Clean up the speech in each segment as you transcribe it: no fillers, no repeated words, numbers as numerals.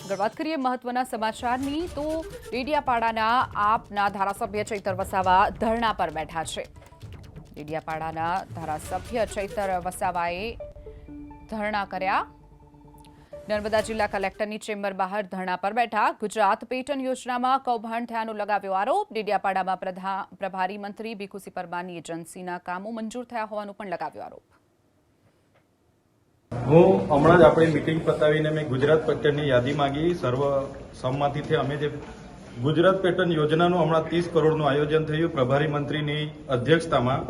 આગળ વાત કરીએ મહત્વના સમાચારની તો ડેડિયાપાડાના આપના ધારાસભ્ય ચૈતર વસાવા ધરણા પર બેઠા છે। ડેડિયાપાડાના ધારાસભ્ય ચૈતર વસાવાએ ધરણા કર્યા। નર્મદા જિલ્લા કલેક્ટરની ચેમ્બર બહાર ધરણા પર બેઠા। ગુજરાત પેટર્ન યોજનામાં કૌભાંડ થયાનો લગાવ્યો આરોપ। ડેડિયાપાડામાં પ્રભારી મંત્રી ભીખુસિંહ પરમારની એજન્સીના કામો મંજૂર થયા હોવાનો પણ લગાવ્યો આરોપ। હું હમણાં જ આપણી મીટિંગ પતાવીને મેં ગુજરાત પેટર્નની યાદી માંગી। સર્વસંમતિથી અમે જે ગુજરાત પેટર્ન યોજનાનું હમણાં 30 કરોડનું આયોજન થયું પ્રભારી મંત્રીની અધ્યક્ષતામાં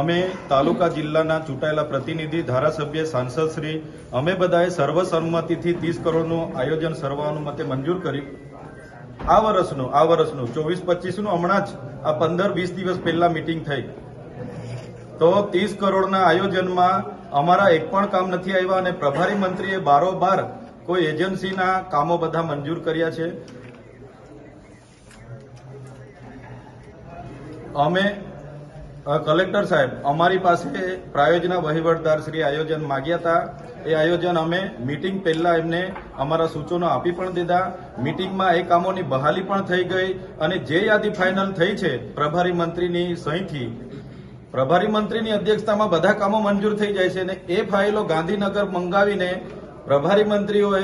અમે તાલુકા જિલ્લાના ચૂંટાયેલા પ્રતિનિધિ ધારાસભ્ય સાંસદશ્રી અમે બધાએ સર્વસંમતિથી 30 કરોડનું આયોજન સર્વાનુમતે મંજૂર કર્યું। આ વર્ષનું 24-25નું હમણાં જ આ 15-20 દિવસ પહેલા મીટિંગ થઈ તો 30 કરોડના આયોજનમાં અમારા એક પણ કામ નથી આવ્યા અને પ્રભારી મંત્રીએ બારોબાર કોઈ એજન્સીના કામો બધા મંજૂર કર્યા છે। અમે કલેક્ટર સાહેબ અમારી પાસે પ્રાયોજના વહીવટદાર શ્રી આયોજન માગ્યા હતા। એ આયોજન અમે મીટિંગ પહેલા એમને અમારા સૂચનો આપી પણ દીધા। મીટિંગમાં એ કામોની બહાલી પણ થઈ ગઈ અને જે યાદી ફાઇનલ થઈ છે પ્રભારી મંત્રીની સહીથી પ્રભારી મંત્રીની અધ્યક્ષતામાં બધા કામો મંજૂર થઈ જાય છે અને એ ફાઇલો ગાંધીનગર મંગાવીને પ્રભારી મંત્રીઓએ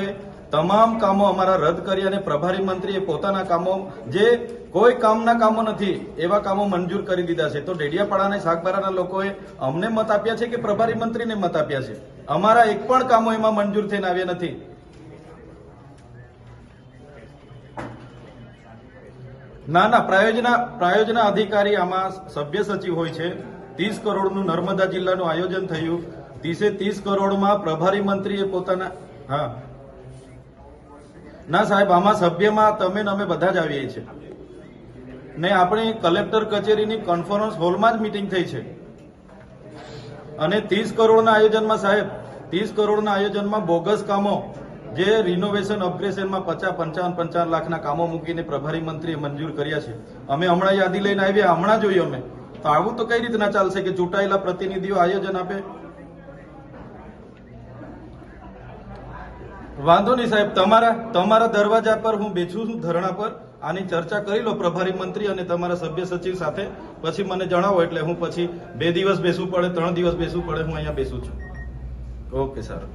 તમામ કામો અમારા રદ કરી અને પ્રભારી મંત્રીએ પોતાના કામો જે કોઈ કામના કામો નથી એવા કામો મંજૂર કરી દીધા છે। તો ડેડિયાપાડા અને સાગબારાના લોકોએ અમને મત આપ્યા છે કે પ્રભારી મંત્રીને મત આપ્યા છે? અમારા એક પણ કામો એમાં મંજૂર થઈને આવ્યા નથી। ના પ્રાયોજના અધિકારી આમાં સભ્ય સચિવ હોય છે। 30 કરોડનું નર્મદા જિલ્લાનું આયોજન થયું। 30 કરોડમાં પ્રભારી મંત્રીએ પોતાના ના સાહેબ આમાં સભ્યમાં તમે ને અમે બધા જ આવીએ છીએ ને આપણે કલેક્ટર કચેરીની કોન્ફરન્સ હોલમાં જ મીટિંગ થઈ છે અને 30 કરોડના આયોજનમાં સાહેબ 30 કરોડના આયોજનમાં બોગસ કામો જે રિનોવેશન અપગ્રેડેશનમાં 50-55 લાખના કામો મૂકીને પ્રભારી મંત્રીએ મંજૂર કર્યા છે। અમે હમણાં યાદી લઈને આવ્યા, હમણાં જોયું અમે તો આવું તો કઈ રીતના ચાલશે કે ચૂંટાયેલા પ્રતિનિધિઓ આયોજન આપે? વાંધો નહીં સાહેબ, તમારા દરવાજા પર હું બેઠું છું ધરણા પર। આની ચર્ચા કરી લો પ્રભારી મંત્રી અને તમારા સભ્ય સચિવ સાથે, પછી મને જણાવો એટલે હું પછી 2 દિવસ બેસવું પડે 3 દિવસ બેસવું પડે, હું અહીંયા બેસું છું। ઓકે સારું।